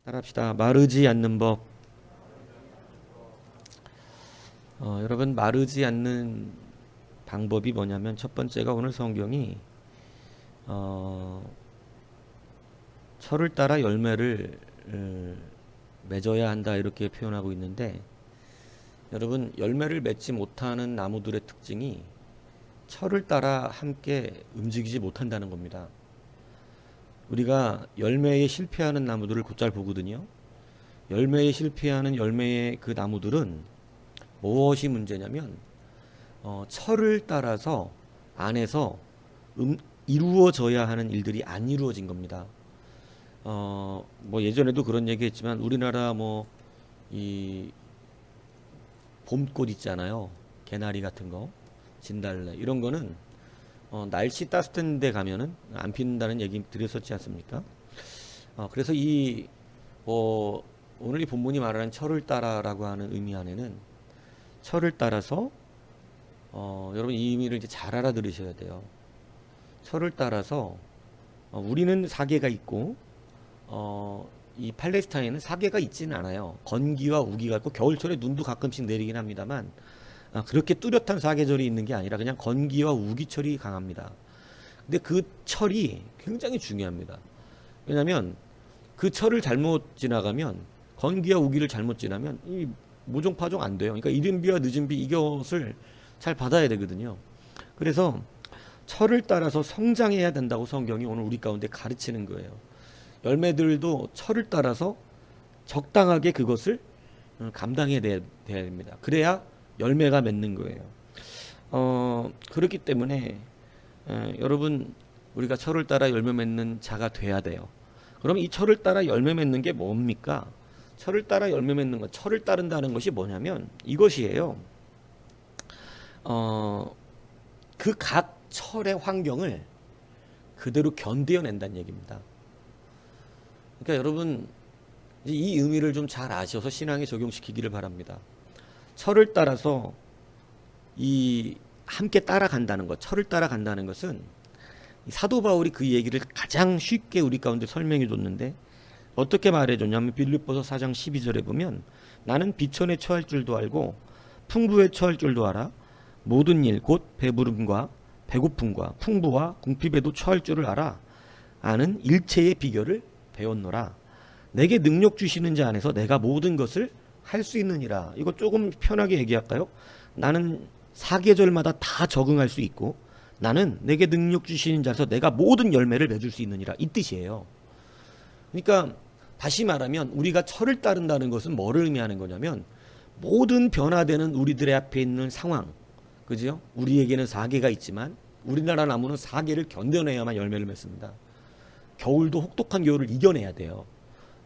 따라합시다. 마르지 않는 법. 여러분, 마르지 않는 방법이 뭐냐면 첫 번째가 오늘 성경이 철을 따라 열매를 맺어야 한다 이렇게 표현하고 있는데, 여러분, 열매를 맺지 못하는 나무들의 특징이 철을 따라 함께 움직이지 못한다는 겁니다. 우리가 열매에 실패하는 나무들을 곧잘 보거든요. 열매에 실패하는 열매의 그 나무들은 무엇이 문제냐면 철을 따라서 안에서 이루어져야 하는 일들이 안 이루어진 겁니다. 뭐 예전에도 그런 얘기했지만 우리나라 뭐 이 봄꽃 있잖아요. 개나리 같은 거, 진달래 이런 거는 날씨 따뜻한 데 가면은 안 피는다는 얘기 드렸었지 않습니까? 그래서 오늘 이 본문이 말하는 철을 따라라고 하는 의미 안에는 철을 따라서 여러분 이 의미를 이제 잘 알아들으셔야 돼요. 철을 따라서 우리는 사계가 있고 이 팔레스타인은 사계가 있지는 않아요. 건기와 우기가 있고 겨울철에 눈도 가끔씩 내리긴 합니다만 그렇게 뚜렷한 사계절이 있는 게 아니라 그냥 건기와 우기철이 강합니다. 근데 그 철이 굉장히 중요합니다. 왜냐하면 그 철을 잘못 지나가면, 건기와 우기를 잘못 지나면 이 모종파종 안 돼요. 그러니까 이른 비와 늦은 비 이것을 잘 받아야 되거든요. 그래서 철을 따라서 성장해야 된다고 성경이 오늘 우리 가운데 가르치는 거예요. 열매들도 철을 따라서 적당하게 그것을 감당해야 됩니다. 그래야 열매가 맺는 거예요. 그렇기 때문에 여러분, 우리가 철을 따라 열매 맺는 자가 돼야 돼요. 그럼 이 철을 따라 열매 맺는 게 뭡니까? 철을 따라 열매 맺는 것, 철을 따른다는 것이 뭐냐면 이것이에요. 그 각 철의 환경을 그대로 견뎌낸다는 얘기입니다. 그러니까 여러분, 이 의미를 좀 잘 아셔서 신앙에 적용시키기를 바랍니다. 철을 따라서 함께 따라간다는 것, 철을 따라간다는 것은 사도 바울이 그 얘기를 가장 쉽게 우리 가운데 설명해 줬는데 어떻게 말해 줬냐면 빌립보서 4장 12절에 보면 나는 비천에 처할 줄도 알고 풍부에 처할 줄도 알아 모든 일 곧 배부름과 배고픔과 풍부와 궁핍에도 처할 줄을 알아 아는 일체의 비결을 배웠노라. 내게 능력 주시는 자 안에서 내가 모든 것을 할 수 있느니라. 이거 조금 편하게 얘기할까요? 나는 사계절마다 다 적응할 수 있고 나는 내게 능력 주시는 자에서 내가 모든 열매를 맺을 수 있느니라. 이 뜻이에요. 그러니까 다시 말하면 우리가 철을 따른다는 것은 뭐를 의미하는 거냐면 모든 변화되는 우리들의 앞에 있는 상황, 그죠? 우리에게는 사계가 있지만 우리나라 나무는 사계를 견뎌내야만 열매를 맺습니다. 겨울도 혹독한 겨울을 이겨내야 돼요.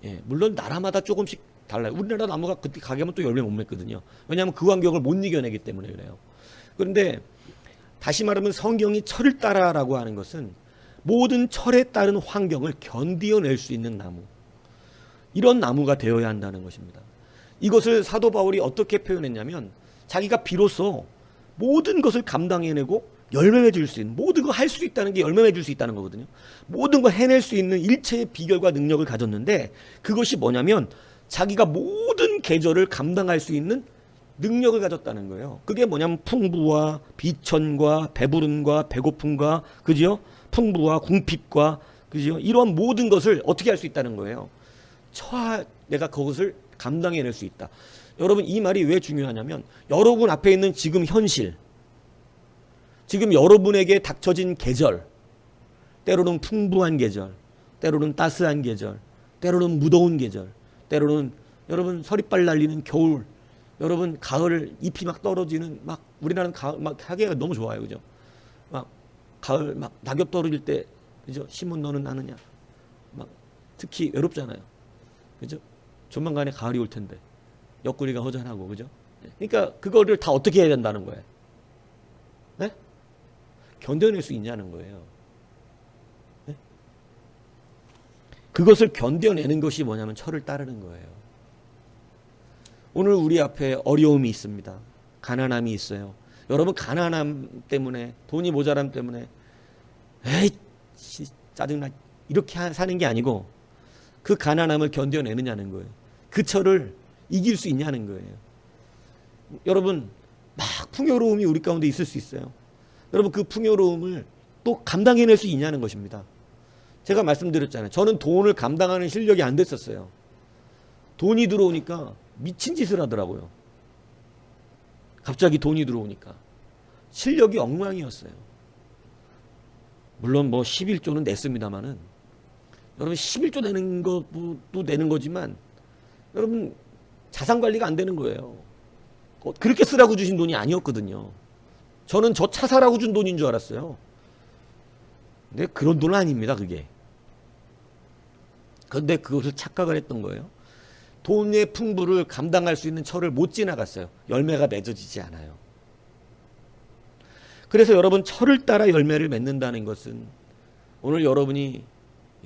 예, 물론 나라마다 조금씩 달라요. 우리나라 나무가 그때 가게면 또 열매 못 맺거든요. 왜냐하면 그 환경을 못 이겨내기 때문에 그래요. 그런데 다시 말하면 성경이 철을 따라라고 하는 것은 모든 철에 따른 환경을 견디어낼 수 있는 나무, 이런 나무가 되어야 한다는 것입니다. 이것을 사도 바울이 어떻게 표현했냐면 자기가 비로소 모든 것을 감당해내고 열매 맺을 수 있는, 모든 거 할 수 있다는 게 열매 맺을 수 있다는 거거든요. 모든 거 해낼 수 있는 일체의 비결과 능력을 가졌는데 그것이 뭐냐면 자기가 모든 계절을 감당할 수 있는 능력을 가졌다는 거예요. 그게 뭐냐면 풍부와 비천과 배부름과 배고픔과, 그죠? 풍부와 궁핍과, 그죠? 이런 모든 것을 어떻게 할 수 있다는 거예요. 내가 그것을 감당해낼 수 있다. 여러분, 이 말이 왜 중요하냐면 여러분 앞에 있는 지금 현실, 지금 여러분에게 닥쳐진 계절, 때로는 풍부한 계절, 때로는 따스한 계절, 때로는 무더운 계절, 때로는 여러분 서리빨 날리는 겨울, 여러분 가을 잎이 막 떨어지는, 막 우리나라는 가을 막 하기가 너무 좋아요, 그죠? 막 가을 막 낙엽 떨어질 때, 그죠? 심은 너는 나느냐? 막 특히 외롭잖아요, 그죠? 조만간에 가을이 올 텐데 옆구리가 허전하고, 그죠? 그러니까 그거를 다 어떻게 해야 된다는 거예요? 네? 견뎌낼 수 있냐는 거예요. 네? 그것을 견뎌내는 것이 뭐냐면 철을 따르는 거예요. 오늘 우리 앞에 어려움이 있습니다. 가난함이 있어요. 여러분, 가난함 때문에, 돈이 모자람 때문에 에이 짜증나 이렇게 사는 게 아니고 그 가난함을 견뎌내느냐는 거예요. 그 철을 이길 수 있냐는 거예요. 여러분, 막 풍요로움이 우리 가운데 있을 수 있어요. 여러분, 그 풍요로움을 또 감당해낼 수 있냐는 것입니다. 제가 말씀드렸잖아요. 저는 돈을 감당하는 실력이 안 됐었어요. 돈이 들어오니까 미친 짓을 하더라고요. 갑자기 돈이 들어오니까 실력이 엉망이었어요. 물론 뭐 11조는 냈습니다만은, 여러분 11조 내는 것도 내는 거지만 여러분 자산 관리가 안 되는 거예요. 그렇게 쓰라고 주신 돈이 아니었거든요. 저는 저 차 사라고 준 돈인 줄 알았어요. 근데 그런 돈은 아닙니다, 그게. 그런데 그것을 착각을 했던 거예요. 돈의 풍부를 감당할 수 있는 철을 못 지나갔어요. 열매가 맺어지지 않아요. 그래서 여러분, 철을 따라 열매를 맺는다는 것은 오늘 여러분이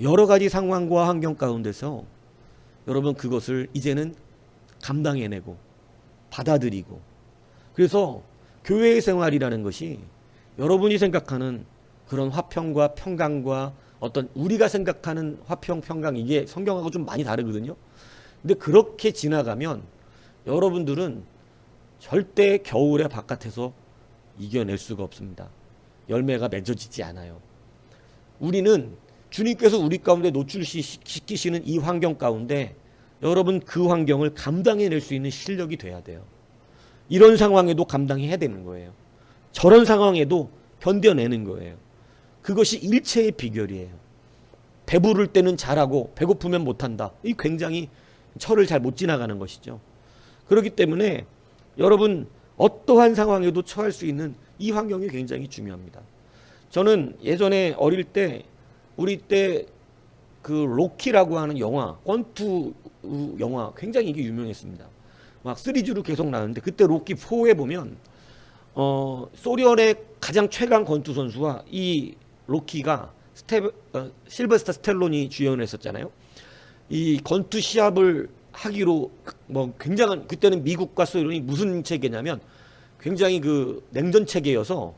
여러 가지 상황과 환경 가운데서 여러분 그것을 이제는 감당해내고 받아들이고, 그래서 교회의 생활이라는 것이 여러분이 생각하는 그런 화평과 평강과 어떤 우리가 생각하는 화평, 평강, 이게 성경하고 좀 많이 다르거든요. 근데 그렇게 지나가면 여러분들은 절대 겨울에 바깥에서 이겨낼 수가 없습니다. 열매가 맺어지지 않아요. 우리는 주님께서 우리 가운데 노출시키시는 이 환경 가운데 여러분 그 환경을 감당해낼 수 있는 실력이 돼야 돼요. 이런 상황에도 감당해야 되는 거예요. 저런 상황에도 견뎌내는 거예요. 그것이 일체의 비결이에요. 배부를 때는 잘하고 배고프면 못한다. 이 굉장히 철을 잘 못 지나가는 것이죠. 그렇기 때문에 여러분 어떠한 상황에도 처할 수 있는 이 환경이 굉장히 중요합니다. 저는 예전에 어릴 때 우리 때 그 로키라고 하는 영화, 권투 영화 굉장히 이게 유명했습니다. 막 시리즈로 계속 나왔는데 그때 로키 4에 보면 소련의 가장 최강 권투 선수와 이 로키가 실버스타 스텔론이 주연을 했었잖아요. 이 권투 시합을 하기로 뭐 굉장한, 그때는 미국과 소련이 무슨 체계냐면 굉장히 그 냉전 체계여서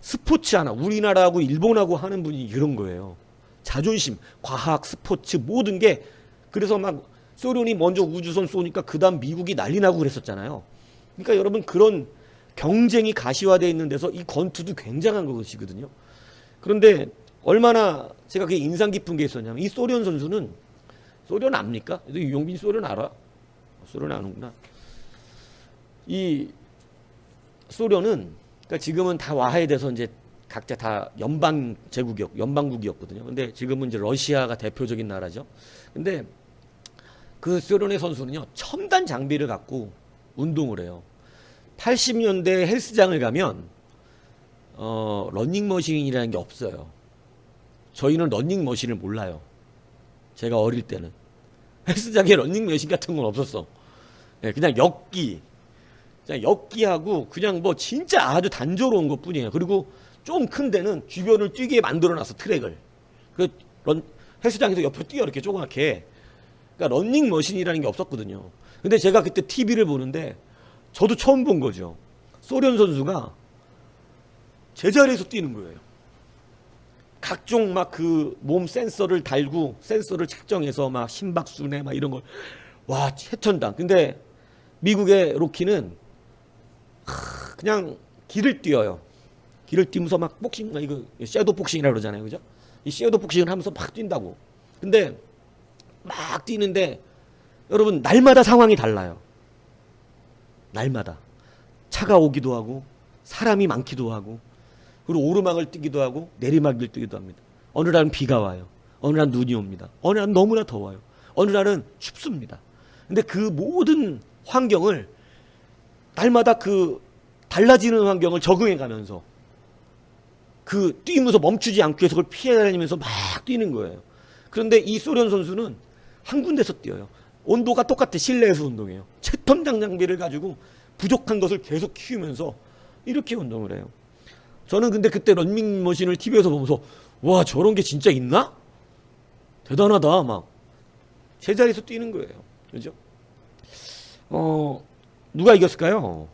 스포츠 하나, 우리나라하고 일본하고 하는 분이 이런 거예요. 자존심, 과학, 스포츠 모든 게. 그래서 막 소련이 먼저 우주선 쏘니까 그 다음 미국이 난리 나고 그랬었잖아요. 그러니까 여러분 그런 경쟁이 가시화되어 있는 데서 이 권투도 굉장한 것이거든요. 그런데 얼마나 제가 그게 인상 깊은 게 있었냐면, 이 소련 선수는, 소련 압니까? 유용빈 소련 알아? 소련 아는구나. 이 소련은 그러니까 지금은 다 와해돼서 이제 각자 다 연방국이었거든요. 근데 지금은 이제 러시아가 대표적인 나라죠. 근데 그 소련의 선수는요, 첨단 장비를 갖고 운동을 해요. 80년대 헬스장을 가면 러닝머신이라는 게 없어요. 저희는 러닝머신을 몰라요. 제가 어릴 때는 헬스장에 러닝머신 같은 건 없었어. 그냥 엮기하고 그냥 뭐 진짜 아주 단조로운 것 뿐이에요. 그리고 좀 큰 데는 주변을 뛰게 만들어놨어, 트랙을. 헬스장에서 옆으로 뛰어, 이렇게 조그맣게. 그러니까 러닝머신이라는 게 없었거든요. 근데 제가 그때 TV를 보는데 저도 처음 본 거죠. 소련 선수가 제자리에서 뛰는 거예요. 각종 막 그 몸 센서를 달고 센서를 측정해서 막 심박수네 막 이런 걸, 와, 최첨단. 근데 미국의 로키는 그냥 길을 뛰어요. 길을 뛰면서 막 복싱, 이거 섀도우 복싱이라고 그러잖아요, 그죠? 이 섀도우 복싱을 하면서 막 뛴다고. 근데 막 뛰는데 여러분 날마다 상황이 달라요. 날마다 차가 오기도 하고 사람이 많기도 하고, 그리고 오르막을 뛰기도 하고 내리막을 뛰기도 합니다. 어느 날은 비가 와요. 어느 날은 눈이 옵니다. 어느 날은 너무나 더워요. 어느 날은 춥습니다. 근데 그 모든 환경을 날마다 그 달라지는 환경을 적응해 가면서 그 뛰면서 멈추지 않고 계속 그걸 피해 다니면서 막 뛰는 거예요. 그런데 이 소련 선수는 한 군데서 뛰어요. 온도가 똑같아. 실내에서 운동해요. 최첨단 장비를 가지고 부족한 것을 계속 키우면서 이렇게 운동을 해요. 저는 근데 그때 런닝머신을 TV에서 보면서, 와, 저런 게 진짜 있나? 대단하다. 막 제자리에서 뛰는 거예요. 그죠? 누가 이겼을까요?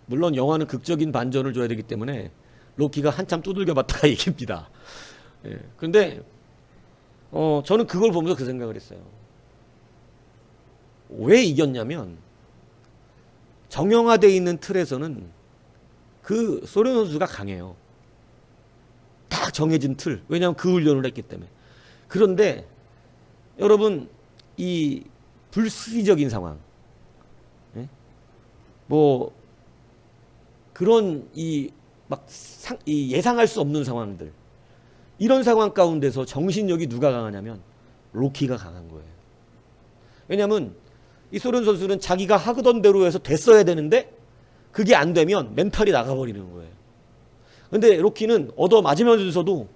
물론 영화는 극적인 반전을 줘야 되기 때문에 로키가 한참 두들겨 봤다가 이깁니다. 예. 근데 저는 그걸 보면서 그 생각을 했어요. 왜 이겼냐면 정형화되어 있는 틀에서는 그 소련 선수가 강해요. 딱 정해진 틀. 왜냐하면 그 훈련을 했기 때문에. 그런데 여러분 이 불수비적인 상황, 예? 뭐 그런 이 예상할 수 없는 상황들, 이런 상황 가운데서 정신력이 누가 강하냐면 로키가 강한 거예요. 왜냐하면 이 소련 선수는 자기가 하던 대로 해서 됐어야 되는데 그게 안 되면 멘탈이 나가버리는 거예요. 근데 로키는 얻어 맞으면서도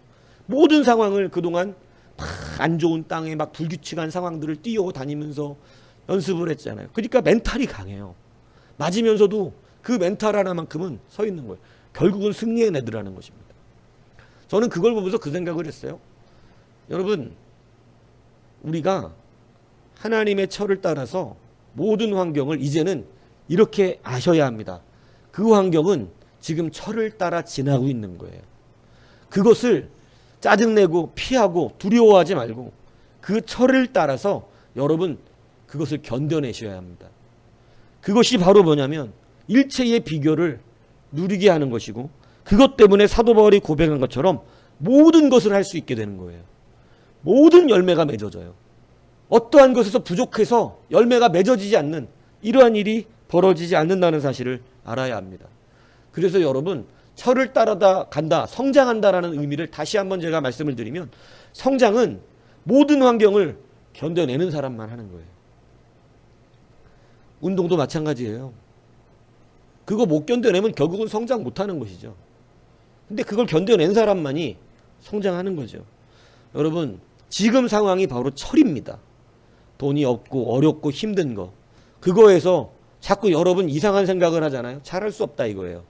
모든 상황을 그동안 막 안 좋은 땅에 막 불규칙한 상황들을 뛰어다니면서 연습을 했잖아요. 그러니까 멘탈이 강해요. 맞으면서도 그 멘탈 하나만큼은 서 있는 거예요. 결국은 승리해내더라는 것입니다. 저는 그걸 보면서 그 생각을 했어요. 여러분, 우리가 하나님의 철을 따라서 모든 환경을 이제는 이렇게 아셔야 합니다. 그 환경은 지금 철을 따라 지나고 있는 거예요. 그것을 짜증내고 피하고 두려워하지 말고 그 철을 따라서 여러분 그것을 견뎌내셔야 합니다. 그것이 바로 뭐냐면 일체의 비결을 누리게 하는 것이고, 그것 때문에 사도 바울이 고백한 것처럼 모든 것을 할 수 있게 되는 거예요. 모든 열매가 맺어져요. 어떠한 것에서 부족해서 열매가 맺어지지 않는 이러한 일이 벌어지지 않는다는 사실을 알아야 합니다. 그래서 여러분, 철을 따라다 간다, 성장한다라는 의미를 다시 한번 제가 말씀을 드리면, 성장은 모든 환경을 견뎌내는 사람만 하는 거예요. 운동도 마찬가지예요. 그거 못 견뎌내면 결국은 성장 못하는 것이죠. 근데 그걸 견뎌낸 사람만이 성장하는 거죠. 여러분, 지금 상황이 바로 철입니다. 돈이 없고 어렵고 힘든 거, 그거에서 자꾸 여러분 이상한 생각을 하잖아요. 잘할 수 없다 이거예요.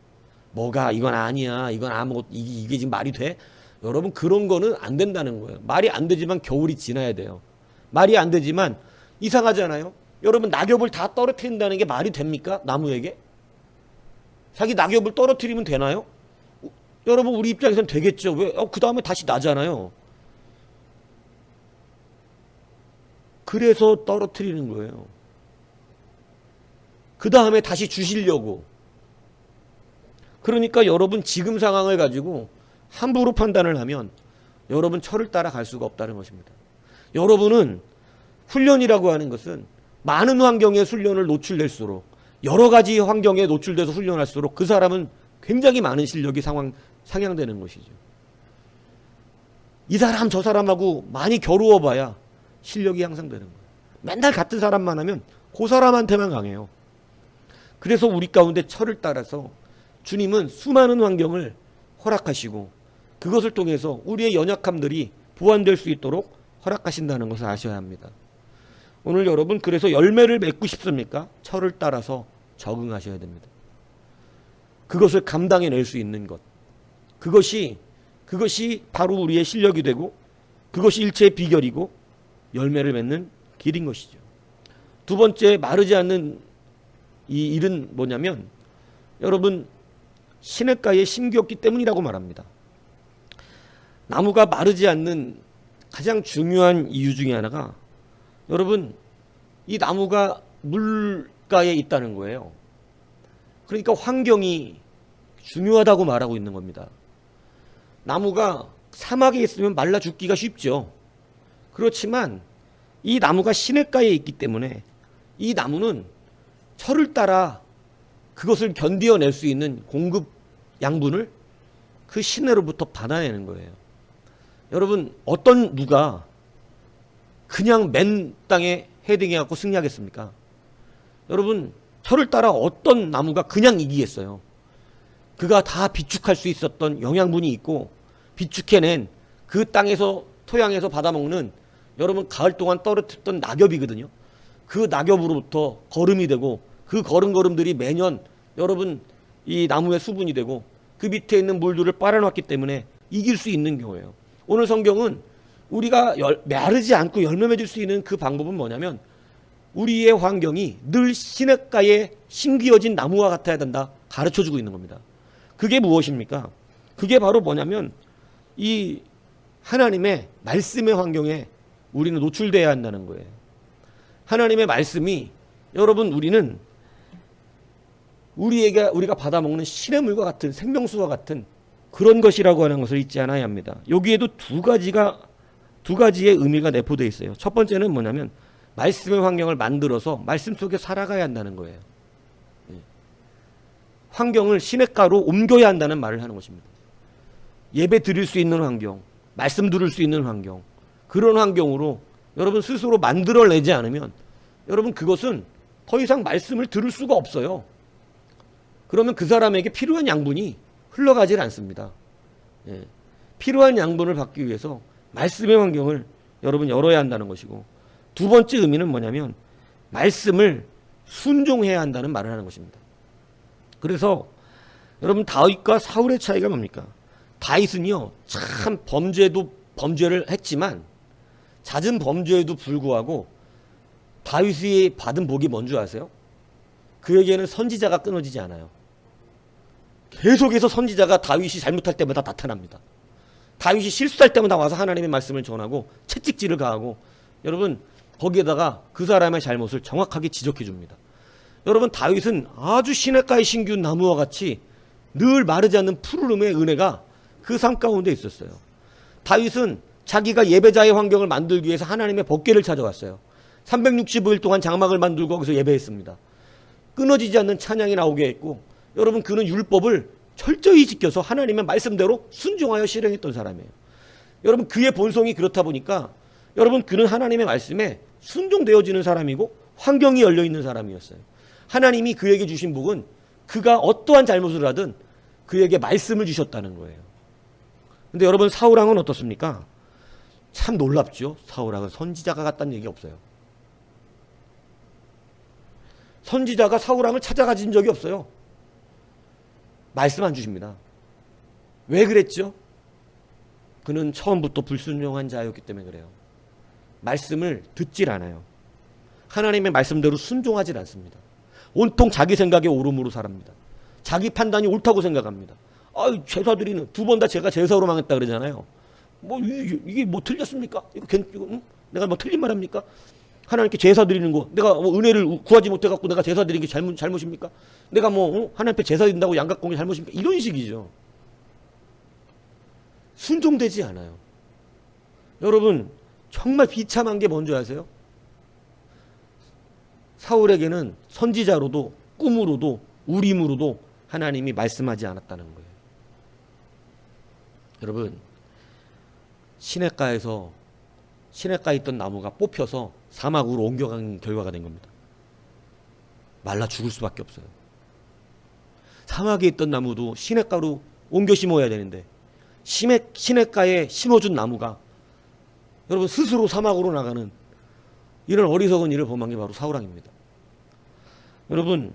뭐가 이건 아니야, 이건 아무것도, 이게 지금 말이 돼? 여러분, 그런 거는 안 된다는 거예요. 말이 안 되지만 겨울이 지나야 돼요. 말이 안 되지만 이상하잖아요. 여러분, 낙엽을 다 떨어뜨린다는 게 말이 됩니까? 나무에게? 자기 낙엽을 떨어뜨리면 되나요? 여러분, 우리 입장에서는 되겠죠. 왜? 그 다음에 다시 나잖아요. 그래서 떨어뜨리는 거예요. 그 다음에 다시 주시려고. 그러니까 여러분, 지금 상황을 가지고 함부로 판단을 하면 여러분 철을 따라 갈 수가 없다는 것입니다. 여러분은 훈련이라고 하는 것은 많은 환경에 훈련을 노출될수록, 여러 가지 환경에 노출돼서 훈련할수록 그 사람은 굉장히 많은 실력이 상향되는 것이죠. 이 사람 저 사람하고 많이 겨루어봐야 실력이 향상되는 거예요. 맨날 같은 사람만 하면 그 사람한테만 강해요. 그래서 우리 가운데 철을 따라서 주님은 수많은 환경을 허락하시고 그것을 통해서 우리의 연약함들이 보완될 수 있도록 허락하신다는 것을 아셔야 합니다. 오늘 여러분, 그래서 열매를 맺고 싶습니까? 철을 따라서 적응하셔야 됩니다. 그것을 감당해낼 수 있는 것, 그것이 바로 우리의 실력이 되고 그것이 일체의 비결이고 열매를 맺는 길인 것이죠. 두 번째, 마르지 않는 이 일은 뭐냐면, 여러분, 시냇가에 심기였기 때문이라고 말합니다. 나무가 마르지 않는 가장 중요한 이유 중에 하나가, 여러분, 이 나무가 물가에 있다는 거예요. 그러니까 환경이 중요하다고 말하고 있는 겁니다. 나무가 사막에 있으면 말라 죽기가 쉽죠. 그렇지만 이 나무가 시냇가에 있기 때문에 이 나무는 철을 따라 그것을 견디어낼 수 있는 공급 양분을 그 시내로부터 받아내는 거예요. 여러분, 어떤 누가 그냥 맨 땅에 헤딩해갖고 승리하겠습니까? 여러분, 철을 따라 어떤 나무가 그냥 이기겠어요? 그가 다 비축할 수 있었던 영양분이 있고 비축해낸 그 땅에서, 토양에서 받아먹는, 여러분, 가을 동안 떨어뜨렸던 낙엽이거든요. 그 낙엽으로부터 거름이 되고 그 걸음들이 매년 여러분 이 나무의 수분이 되고 그 밑에 있는 물들을 빨아놨기 때문에 이길 수 있는 경우예요. 오늘 성경은 우리가 마르지 않고 열매 맺을 수 있는 그 방법은 뭐냐면, 우리의 환경이 늘 시냇가에 심기어진 나무와 같아야 된다 가르쳐주고 있는 겁니다. 그게 무엇입니까? 그게 바로 뭐냐면 이 하나님의 말씀의 환경에 우리는 노출돼야 한다는 거예요. 하나님의 말씀이 여러분 우리는 우리가 받아먹는 신의 물과 같은 생명수와 같은 그런 것이라고 하는 것을 잊지 않아야 합니다. 여기에도 두 가지의 의미가 내포되어 있어요. 첫 번째는 뭐냐면 말씀의 환경을 만들어서 말씀 속에 살아가야 한다는 거예요. 환경을 시냇가로 옮겨야 한다는 말을 하는 것입니다. 예배 드릴 수 있는 환경, 말씀 들을 수 있는 환경, 그런 환경으로 여러분 스스로 만들어내지 않으면 여러분 그것은 더 이상 말씀을 들을 수가 없어요. 그러면 그 사람에게 필요한 양분이 흘러가질 않습니다. 필요한 양분을 받기 위해서 말씀의 환경을 여러분 열어야 한다는 것이고, 두 번째 의미는 뭐냐면 말씀을 순종해야 한다는 말을 하는 것입니다. 그래서 여러분 다윗과 사울의 차이가 뭡니까? 다윗은요 참 범죄를 했지만 잦은 범죄에도 불구하고 다윗이 받은 복이 뭔지 아세요? 그에게는 선지자가 끊어지지 않아요. 계속해서 선지자가 다윗이 잘못할 때마다 나타납니다. 다윗이 실수할 때마다 와서 하나님의 말씀을 전하고 채찍질을 가하고, 여러분 거기에다가 그 사람의 잘못을 정확하게 지적해 줍니다. 여러분 다윗은 아주 시냇가의 신기운 나무와 같이 늘 마르지 않는 푸르름의 은혜가 그 삶 가운데 있었어요. 다윗은 자기가 예배자의 환경을 만들기 위해서 하나님의 법궤를 찾아왔어요. 365일 동안 장막을 만들고 거기서 예배했습니다. 끊어지지 않는 찬양이 나오게 했고, 여러분 그는 율법을 철저히 지켜서 하나님의 말씀대로 순종하여 실행했던 사람이에요. 여러분 그의 본성이 그렇다 보니까 여러분 그는 하나님의 말씀에 순종되어지는 사람이고 환경이 열려있는 사람이었어요. 하나님이 그에게 주신 복은 그가 어떠한 잘못을 하든 그에게 말씀을 주셨다는 거예요. 근데 여러분 사울왕은 어떻습니까? 참 놀랍죠. 사울왕은 선지자가 같다는 얘기 없어요. 선지자가 사울왕을 찾아가진 적이 없어요. 말씀 안 주십니다. 왜 그랬죠? 그는 처음부터 불순종한 자였기 때문에 그래요. 말씀을 듣질 않아요. 하나님의 말씀대로 순종하질 않습니다. 온통 자기 생각에 옳음으로 살합니다. 자기 판단이 옳다고 생각합니다. 제사 드리는 두 번 다 제가 제사로 망했다 그러잖아요. 이게 뭐 틀렸습니까? 내가 뭐 틀린 말합니까? 하나님께 제사 드리는 거 내가 은혜를 구하지 못해갖고 내가 제사 드린 게 잘못입니까? 내가 하나님께 제사 드린다고 양각 공개 잘못입니까? 이런 식이죠. 순종되지 않아요. 여러분 정말 비참한 게 뭔지 아세요? 사울에게는 선지자로도 꿈으로도 우림으로도 하나님이 말씀하지 않았다는 거예요. 여러분 시냇가에 있던 나무가 뽑혀서 사막으로 옮겨간 결과가 된 겁니다. 말라 죽을 수밖에 없어요. 사막에 있던 나무도 시냇가로 옮겨 심어야 되는데 시냇가에 심어준 나무가 여러분 스스로 사막으로 나가는 이런 어리석은 일을 범한 게 바로 사울왕입니다. 여러분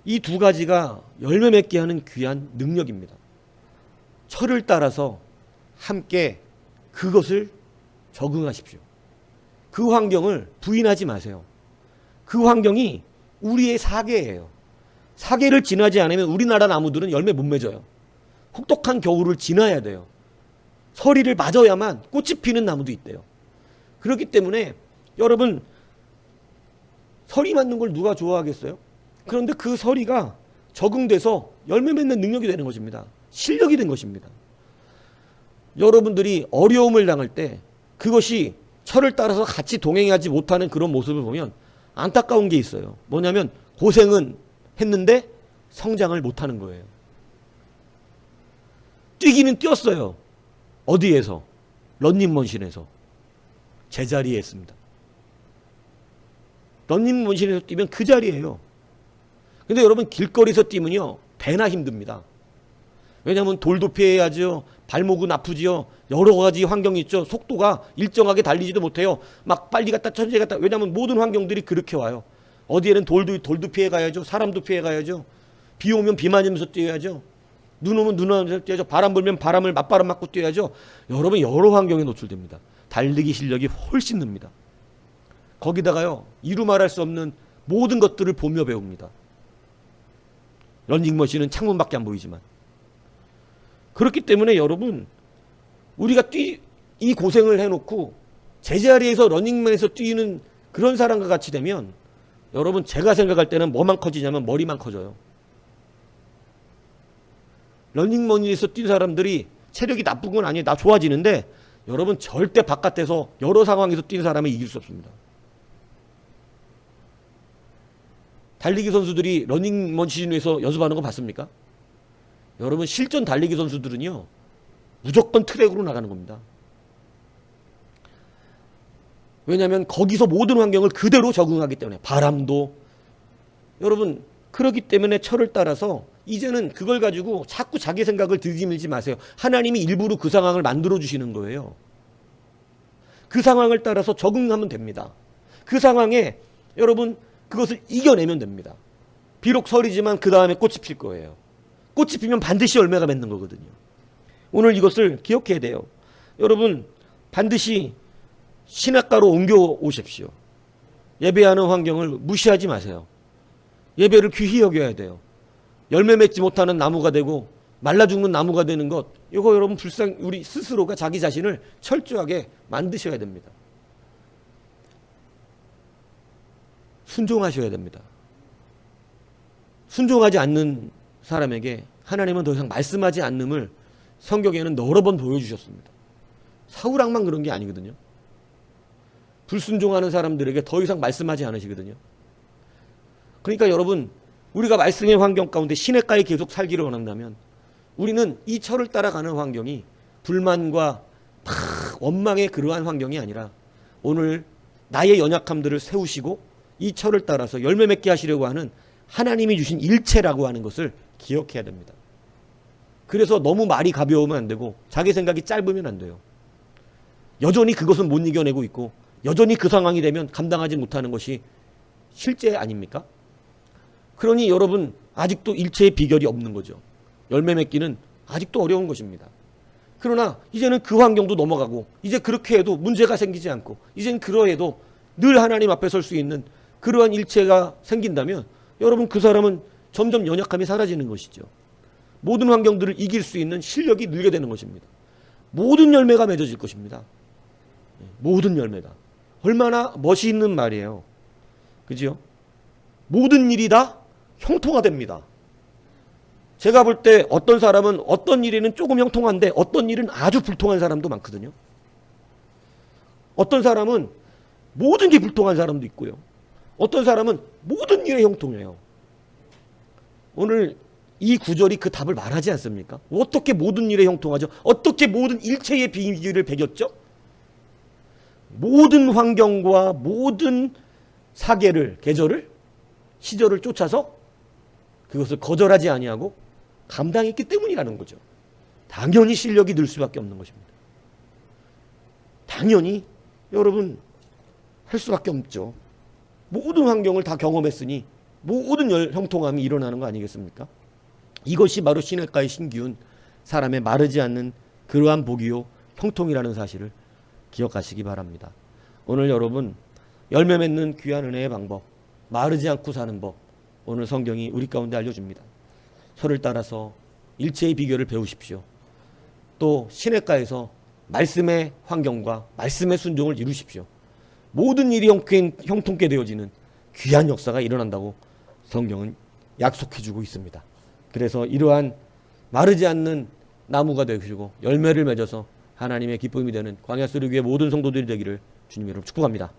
이 두 가지가 열매 맺게 하는 귀한 능력입니다. 철을 따라서 함께 그것을 적응하십시오. 그 환경을 부인하지 마세요. 그 환경이 우리의 사계예요. 사계를 지나지 않으면 우리나라 나무들은 열매 못 맺어요. 혹독한 겨울을 지나야 돼요. 서리를 맞아야만 꽃이 피는 나무도 있대요. 그렇기 때문에 여러분 서리 맞는 걸 누가 좋아하겠어요? 그런데 그 서리가 적응돼서 열매 맺는 능력이 되는 것입니다. 실력이 된 것입니다. 여러분들이 어려움을 당할 때 그것이 철을 따라서 같이 동행하지 못하는 그런 모습을 보면 안타까운 게 있어요. 뭐냐면 고생은 했는데 성장을 못하는 거예요. 뛰기는 뛰었어요. 어디에서? 런닝머신에서. 제자리에 했습니다. 런닝머신에서 뛰면 그 자리예요. 근데 여러분 길거리에서 뛰면요 배나 힘듭니다. 왜냐하면 돌도 피해야죠. 발목은 아프지요. 여러 가지 환경이 있죠. 속도가 일정하게 달리지도 못해요. 막 빨리 갔다 천천히 갔다. 왜냐하면 모든 환경들이 그렇게 와요. 어디에는 돌도 피해 가야죠. 사람도 피해 가야죠. 비 오면 비 맞으면서 뛰어야죠. 눈 오면 눈 맞으면서 뛰어야죠. 바람 불면 바람을 맞바람 맞고 뛰어야죠. 여러분 여러 환경에 노출됩니다. 달리기 실력이 훨씬 늡니다. 거기다가요 이루 말할 수 없는 모든 것들을 보며 배웁니다. 런닝머신은 창문밖에 안 보이지만. 그렇기 때문에 여러분 우리가 이 고생을 해놓고 제자리에서 러닝맨에서 뛰는 그런 사람과 같이 되면 여러분 제가 생각할 때는 뭐만 커지냐면 머리만 커져요. 러닝머니에서 뛴 사람들이 체력이 나쁜 건 아니에요. 나 좋아지는데 여러분 절대 바깥에서 여러 상황에서 뛴 사람을 이길 수 없습니다. 달리기 선수들이 러닝머신에서 연습하는 거 봤습니까? 여러분 실전 달리기 선수들은요 무조건 트랙으로 나가는 겁니다. 왜냐하면 거기서 모든 환경을 그대로 적응하기 때문에 바람도 여러분 그렇기 때문에 철을 따라서 이제는 그걸 가지고 자꾸 자기 생각을 들이밀지 마세요. 하나님이 일부러 그 상황을 만들어 주시는 거예요. 그 상황을 따라서 적응하면 됩니다. 그 상황에 여러분 그것을 이겨내면 됩니다. 비록 설이지만 그 다음에 꽃이 필 거예요. 꽃이 피면 반드시 열매가 맺는 거거든요. 오늘 이것을 기억해야 돼요. 여러분 반드시 신학가로 옮겨 오십시오. 예배하는 환경을 무시하지 마세요. 예배를 귀히 여겨야 돼요. 열매 맺지 못하는 나무가 되고 말라 죽는 나무가 되는 것, 이거 여러분 우리 스스로가 자기 자신을 철저하게 만드셔야 됩니다. 순종하셔야 됩니다. 순종하지 않는 사람에게 하나님은 더 이상 말씀하지 않음을 성경에는 여러 번 보여주셨습니다. 사울왕만 그런 게 아니거든요. 불순종하는 사람들에게 더 이상 말씀하지 않으시거든요. 그러니까 여러분 우리가 말씀의 환경 가운데 시냇가에 계속 살기를 원한다면 우리는 이 철을 따라가는 환경이 불만과 원망의 그러한 환경이 아니라 오늘 나의 연약함들을 세우시고 이 철을 따라서 열매 맺게 하시려고 하는 하나님이 주신 일체라고 하는 것을 기억해야 됩니다. 그래서 너무 말이 가벼우면 안 되고 자기 생각이 짧으면 안 돼요. 여전히 그것은 못 이겨내고 있고 여전히 그 상황이 되면 감당하지 못하는 것이 실제 아닙니까? 그러니 여러분 아직도 일체의 비결이 없는 거죠. 열매 맺기는 아직도 어려운 것입니다. 그러나 이제는 그 환경도 넘어가고 이제 그렇게 해도 문제가 생기지 않고 이젠 그러해도 늘 하나님 앞에 설 수 있는 그러한 일체가 생긴다면 여러분 그 사람은 점점 연약함이 사라지는 것이죠. 모든 환경들을 이길 수 있는 실력이 늘게 되는 것입니다. 모든 열매가 맺어질 것입니다. 모든 열매가. 얼마나 멋이 있는 말이에요. 그죠? 모든 일이 다 형통화 됩니다. 제가 볼 때 어떤 사람은 어떤 일에는 조금 형통한데 어떤 일은 아주 불통한 사람도 많거든요. 어떤 사람은 모든 게 불통한 사람도 있고요. 어떤 사람은 모든 일에 형통해요. 오늘 이 구절이 그 답을 말하지 않습니까? 어떻게 모든 일에 형통하죠? 어떻게 모든 일체의 비밀을 배겼죠? 모든 환경과 모든 사계를, 계절을, 시절을 쫓아서 그것을 거절하지 아니하고 감당했기 때문이라는 거죠. 당연히 실력이 늘 수밖에 없는 것입니다. 당연히 여러분 할 수밖에 없죠. 모든 환경을 다 경험했으니 모든 형통함이 일어나는 거 아니겠습니까? 이것이 바로 시냇가의 신기운 사람의 마르지 않는 그러한 복이요 형통이라는 사실을 기억하시기 바랍니다. 오늘 여러분 열매 맺는 귀한 은혜의 방법, 마르지 않고 사는 법, 오늘 성경이 우리 가운데 알려줍니다. 서를 따라서 일체의 비결을 배우십시오. 또 시냇가에서 말씀의 환경과 말씀의 순종을 이루십시오. 모든 일이 형통케 되어지는 귀한 역사가 일어난다고 성경은 약속해주고 있습니다. 그래서 이러한 마르지 않는 나무가 되시고 열매를 맺어서 하나님의 기쁨이 되는 광야 쓰르기의 모든 성도들이 되기를 주님 이름으로 축복합니다.